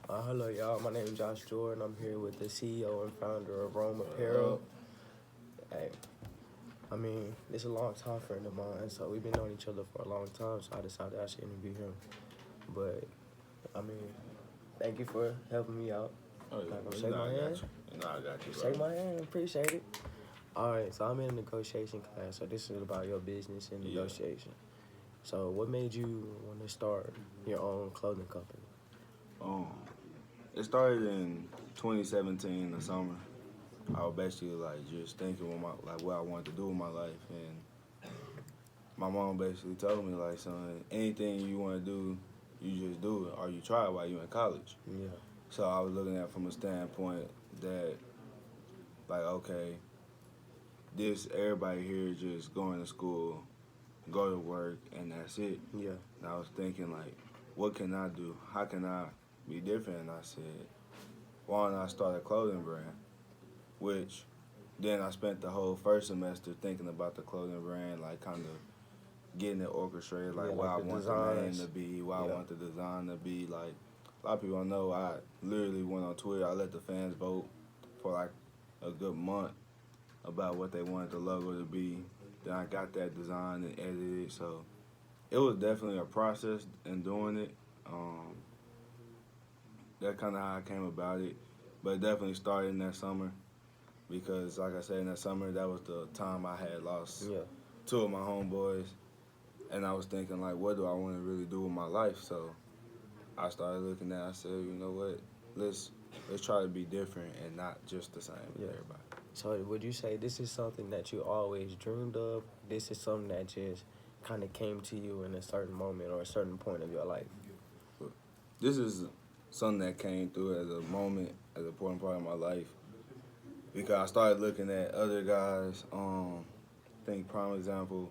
Hello, y'all. My name is Josh Jordan. I'm here with the CEO and founder of Rome Apparel. Hey, I mean, it's a long time friend of mine, so we've been knowing each other for a long time. So I decided to actually interview him. But I mean, thank you for helping me out. Oh, yeah. Not gonna You shake know my I got hand. you. You know I got you, bro. Shake my hand. Appreciate it. All right, so I'm in a negotiation class. So this is about your business and Yeah. negotiation. So what made you want to start your own clothing company? Um, it started in 2017, the summer. I was basically like just thinking what I wanted to do with my life, and my mom basically told me like, son, anything you want to do, you just do it, or you try it while you're in college. Yeah, So I was looking at it from a standpoint that, like, okay, this everybody here just going to school, go to work, and that's it. yeah, And I was thinking like, what can I do? How can I be different? And I said, why don't I start a clothing brand? Which then I spent the whole first semester thinking about the clothing brand, like kind of getting it orchestrated, like yeah. what Like I the want the name to designs. be, what I Yeah, want the design to be. Like a lot of people don't know, I literally went on Twitter. I let the fans vote for like a good month about what they wanted the logo to be. Then I got that design and edited. So it was definitely a process in doing it. Um, that's kind of how I came about it. But it definitely started in that summer because, like I said, in that summer, that was the time I had lost yeah. two of my homeboys. And I was thinking, like, what do I want to really do with my life? So I started looking at it. I said, you know what? Let's let's try to be different and not just the same as Yeah. everybody. So would you say this is something that you always dreamed of? This is something that just kind of came to you in a certain moment or a certain point of your life? But this is something that came through as a moment, as an important part of my life because I started looking at other guys. I think prime example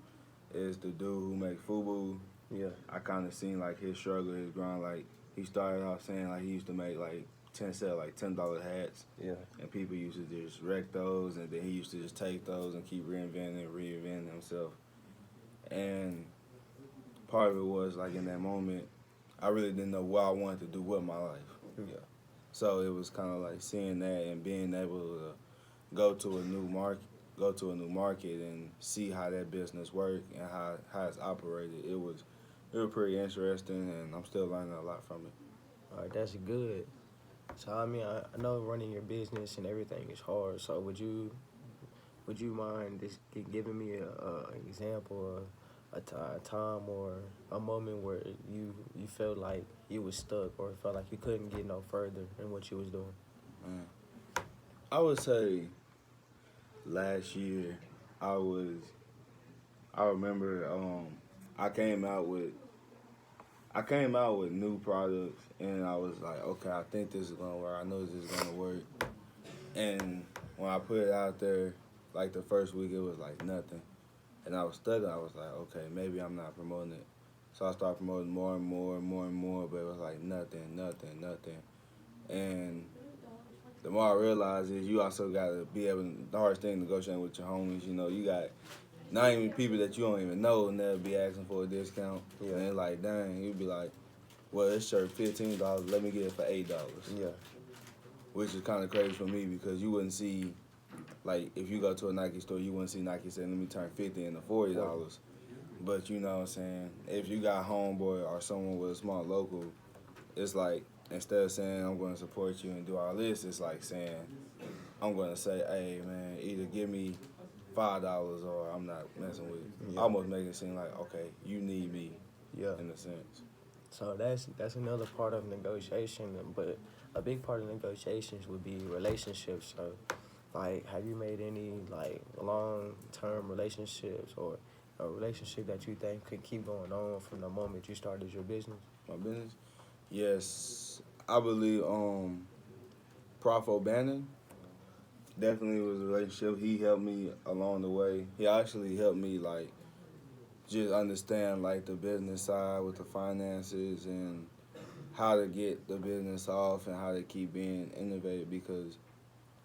is the dude who makes FUBU. Yeah, I kind of seen like his struggle, his grind. Like he started off saying like he used to make like sell like $10 hats, yeah, and people used to just wreck those, and then he used to just take those and keep reinventing himself. And part of it was like in that moment, I really didn't know what I wanted to do with my life. yeah, So it was kind of like seeing that and being able to go to a new market, go to a new market and see how that business worked and how it's operated. It was pretty interesting, and I'm still learning a lot from it. All right, that's good. So I mean, I know running your business and everything is hard. So would you mind just giving me a example of a time or a moment where you felt like you was stuck or felt like you couldn't get no further in what you was doing? Man, I would say last year I was I remember I came out with I came out with new products and I was like, okay, I think this is gonna work. I know this is gonna work. And when I put it out there, like the first week, it was like nothing. And I was stuck. I was like, okay, maybe I'm not promoting it. So I started promoting more and more and more and more, but it was like nothing, nothing, nothing. And the more I realized is you also got to be able to, the hardest thing negotiating with your homies, you know, you got not even people that you don't even know and they'll be asking for a discount. Yeah, And they're like, dang, you'd be like, well, this shirt $15, let me get it for $8. yeah, Which is kind of crazy for me because you wouldn't see, like, if you go to a Nike store, you wouldn't see Nike saying, let me turn 50 into $40. 40. But you know what I'm saying? If you got a homeboy or someone with a small local, it's like, instead of saying, I'm going to support you and do all this, it's like saying, I'm going to say, hey, man, either give me $5 or I'm not messing with you. Yeah, Almost make it seem like, okay, you need me yeah. in a sense. So that's another part of negotiation, but a big part of negotiations would be relationships. So, like, have you made any like long-term relationships or a relationship that you think could keep going on from the moment you started your business? My business? Yes, I believe Prof. O'Bannon definitely was a relationship. He helped me along the way. He actually helped me like just understand like the business side with the finances and how to get the business off and how to keep being innovative because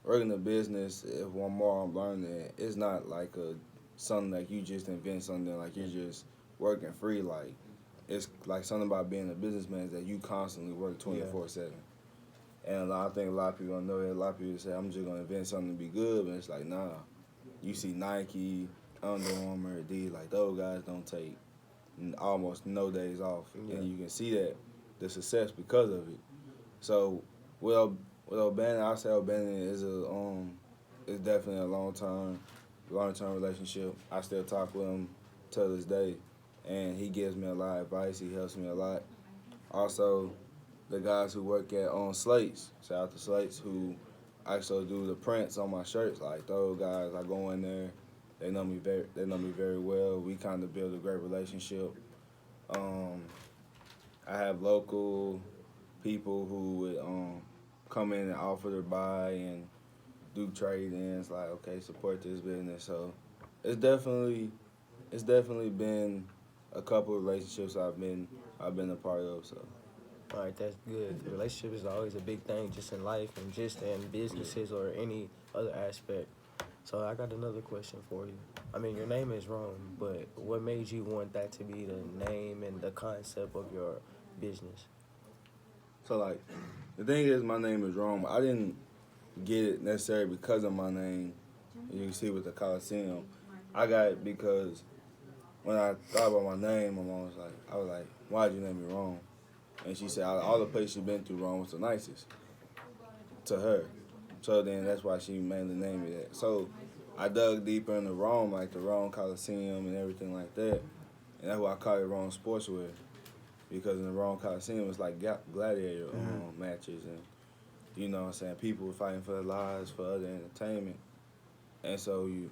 working a business, if one more I'm learning, it's not like a something like you just invent something like you're just working free. Like it's like something about being a businessman is that you constantly work Yeah, 24/7. And I think a lot of people don't know that. A lot of people say, I'm just going to invent something to be good, but it's like, nah. You see Nike, Under Armour, Adidas, like those guys don't take almost no days off. Yeah. And you can see that, the success because of it. So with O'Bannon, I say O'Bannon is definitely a long-term relationship. I still talk with him till this day, and he gives me a lot of advice. He helps me a lot. Also, the guys who work at Slates, shout out to Slates, who actually do the prints on my shirts. Like those guys, I go in there, they know me very well. We kind of build a great relationship. I have local people who would come in and offer to buy and do trade-ins. Like, okay, support this business. So it's definitely been a couple of relationships I've been a part of. So. All right, that's good. The relationship is always a big thing, just in life and just in businesses or any other aspect. So I got another question for you. I mean, your name is Rome, but what made you want that to be the name and the concept of your business? So like, the thing is, my name is Rome. I didn't get it necessarily because of my name. You can see with the Coliseum, I got it because when I thought about my name, my mom was like, why'd you name me Rome? And she said, out of all the places you've been through, Rome was the nicest to her. So then that's why she mainly named me that. So I dug deeper into Rome, like the Rome Coliseum and everything like that. And that's why I call it Rome Sportswear. Because in the Rome Coliseum, it's like gladiator matches. And, you know what I'm saying, people were fighting for their lives, for other entertainment. And so you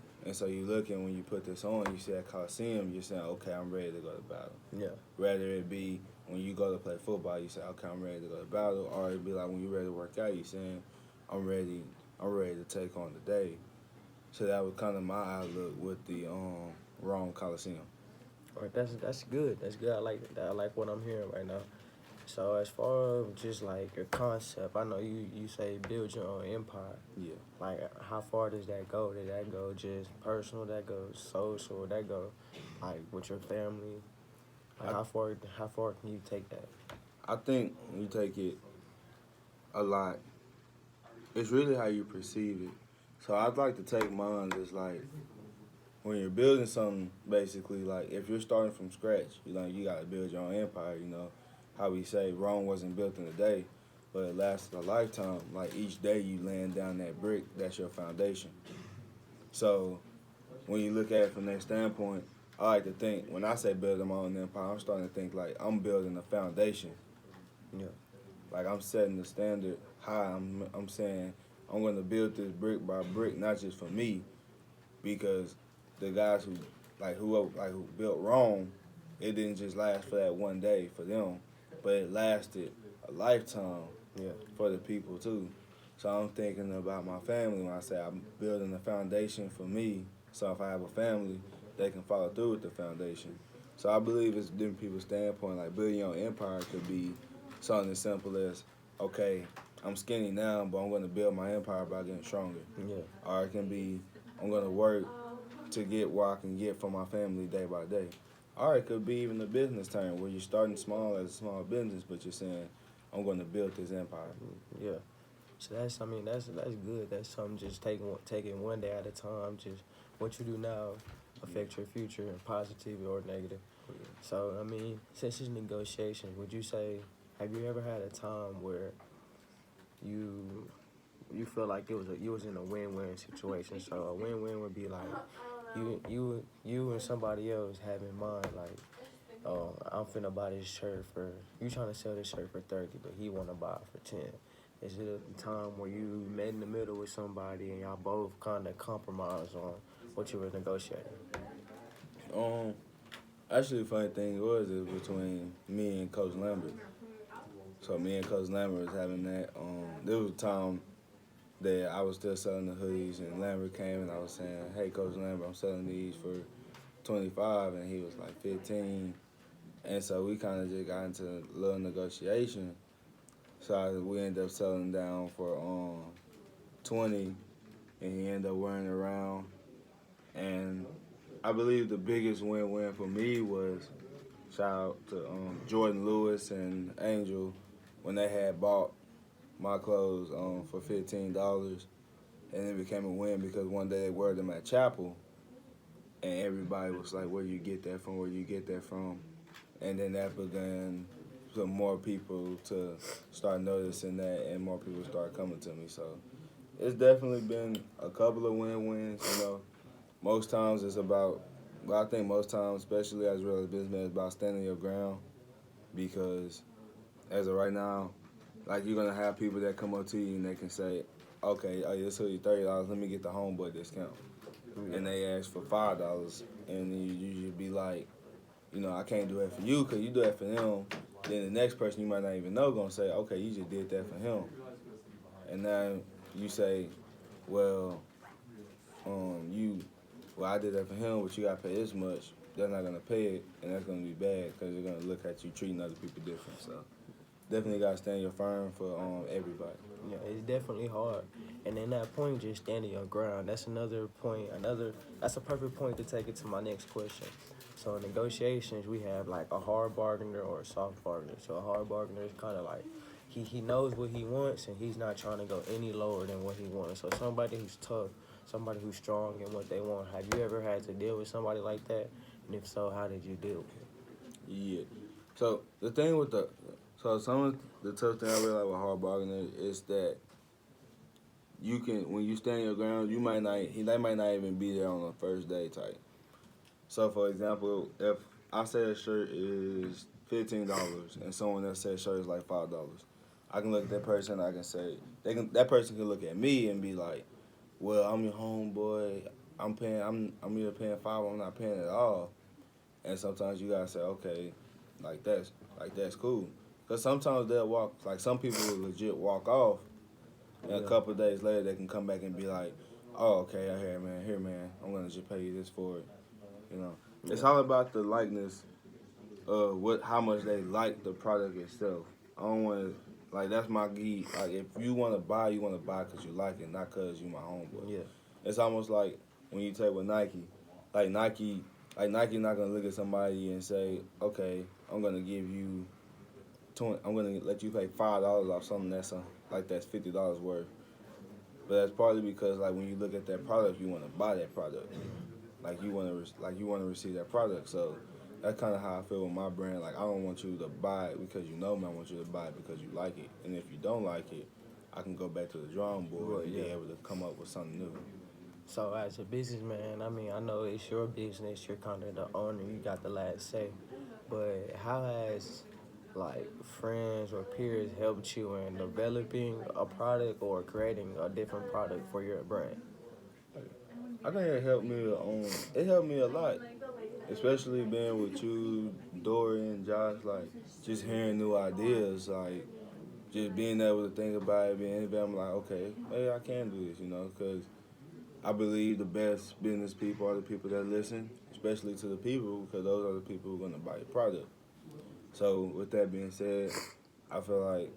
look, and when you put this on, you see that Coliseum, you're saying, okay, I'm ready to go to battle. Yeah. Whether it be when you go to play football, you say, okay, I'm ready to go to battle, or it'd be like when you're ready to work out, you saying, I'm ready to take on the day. So that was kind of my outlook with the Rome Coliseum. All right, that's good. That's good. I like that. I like what I'm hearing right now. So as far as just like your concept, I know you say build your own empire. Yeah. Like how far does that go? Did that go just personal? That go social? That go like with your family? Like how far can you take that? I think when you take it a lot, it's really how you perceive it. So I'd like to take mine as like when you're building something, basically, like if you're starting from scratch, you got to build your own empire. You know, how we say Rome wasn't built in a day, but it lasted a lifetime. Like each day you laying down that brick, that's your foundation. So when you look at it from that standpoint, I like to think, when I say building my own empire, I'm starting to think like I'm building a foundation. Yeah. Like I'm setting the standard high. I'm saying I'm going to build this brick by brick, not just for me, because the guys who built Rome, it didn't just last for that one day for them, but it lasted a lifetime for the people too. So I'm thinking about my family when I say I'm building a foundation for me. So if I have a family, they can follow through with the foundation. So I believe it's different people's standpoint. Like building your own empire could be something as simple as, okay, I'm skinny now, but I'm going to build my empire by getting stronger. Yeah. Or it can be, I'm going to work to get what I can get for my family day by day. Or it could be even a business term where you're starting small as a small business, but you're saying, I'm going to build this empire. Yeah. So that's good. That's something just taking one day at a time. Just what you do now affect your future, positive or negative. Yeah. So I mean, since it's negotiation, would you say, have you ever had a time where you feel like you was in a win-win situation? So a win-win would be like you and somebody else have in mind like, oh, I'm finna buy this shirt for, you trying to sell this shirt for 30, but he want to buy it for 10. Is it a time where you met in the middle with somebody and y'all both kind of compromise on what you were negotiating? Actually, the funny thing was between me and Coach Lambert. So me and Coach Lambert was having that. There was a time that I was still selling the hoodies, and Lambert came and I was saying, "Hey, Coach Lambert, I'm selling these for 25," and he was like 15. And so we kind of just got into a little negotiation. So we ended up selling down for 20, and he ended up wearing it around. And I believe the biggest win-win for me was, shout out to Jordan Lewis and Angel, when they had bought my clothes for $15, and it became a win because one day they wore them at chapel, and everybody was like, "Where you get that from? Where you get that from?" And then that began some more people to start noticing that, and more people start coming to me. So it's definitely been a couple of win-wins. You know, most times it's about. Well, I think most times, especially as a real businessman, it's about standing your ground because as of right now, like you're gonna have people that come up to you and they can say, "Okay, oh, this hoodie $30. Let me get the homeboy discount," and they ask for $5, and you usually be like, you know, I can't do that for you because you do that for them. Then the next person you might not even know gonna say, "Okay, you just did that for him," and then you say, "Well, I did that for him, but you gotta pay this much." They're not gonna pay it, and that's gonna be bad because they're gonna look at you treating other people different. So definitely gotta stand your firm for everybody. Yeah, it's definitely hard. And in that point, just standing your ground. That's another point. That's a perfect point to take it to my next question. So in negotiations, we have like a hard bargainer or a soft bargainer. So a hard bargainer is kind of like he knows what he wants and he's not trying to go any lower than what he wants. So somebody who's tough, somebody who's strong in what they want. Have you ever had to deal with somebody like that? And if so, how did you deal with it? Yeah. So the thing with some of the tough thing I really like with hard bargaining is that you can when you stand your ground, they might not even be there on the first day type. So for example, if I say a shirt is $15 and someone else says shirt is like $5, I can look at that person. I can say that person can look at me and be like, "Well, I'm your homeboy. I'm either paying five. I'm not paying at all." And sometimes you gotta say, "Okay, that's cool." Because sometimes they'll walk like some people will legit walk off, and a couple of days later they can come back and be like, "Oh, okay, I hear, man. Here, man. I'm gonna just pay you this for it." You know, it's all about the likeness of how much they like the product itself. I don't want to that's my key. Like if you want to buy because you like it, not because you my homeboy. Yeah. It's almost like when you take with Nike, like Nike, Nike not gonna look at somebody and say, "Okay, I'm gonna give you I'm gonna let you pay $5 off something that's $50 worth." But that's partly because like when you look at that product, you want to buy that product. Like you want to receive that product. So that's kind of how I feel with my brand. Like I don't want you to buy it because you know me. I want you to buy it because you like it. And if you don't like it, I can go back to the drawing board and be able to come up with something new. So as a businessman, I mean, I know it's your business. You're kind of the owner. You got the last say. But how has like friends or peers helped you in developing a product or creating a different product for your brand? I think it helped me. It helped me a lot, especially being with you, Dory, and Josh. Like just hearing new ideas. Like just being able to think about it, being able, I'm like, okay, maybe I can do this. You know, because I believe the best business people are the people that listen, especially to the people, because those are the people who are going to buy your product. So with that being said, I feel like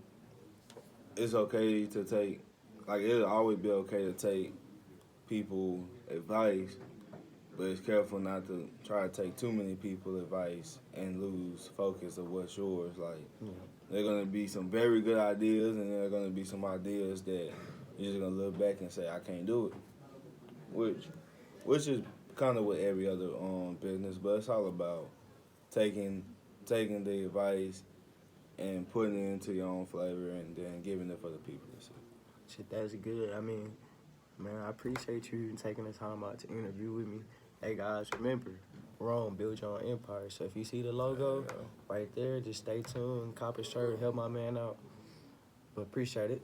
it's okay to take, like it'll always be okay to take people advice, but it's careful not to try to take too many people advice and lose focus of what's yours. Like there are gonna be some very good ideas, and there are gonna be some ideas that you're just gonna look back and say, "I can't do it," which is kind of with every other business, but it's all about taking the advice and putting it into your own flavor and then giving it for the people to see. Shit, that's good. I mean, man, I appreciate you taking the time out to interview with me. Hey guys, remember, Rome, build your own empire. So if you see the logo right there, just stay tuned, cop a shirt, help my man out. But appreciate it.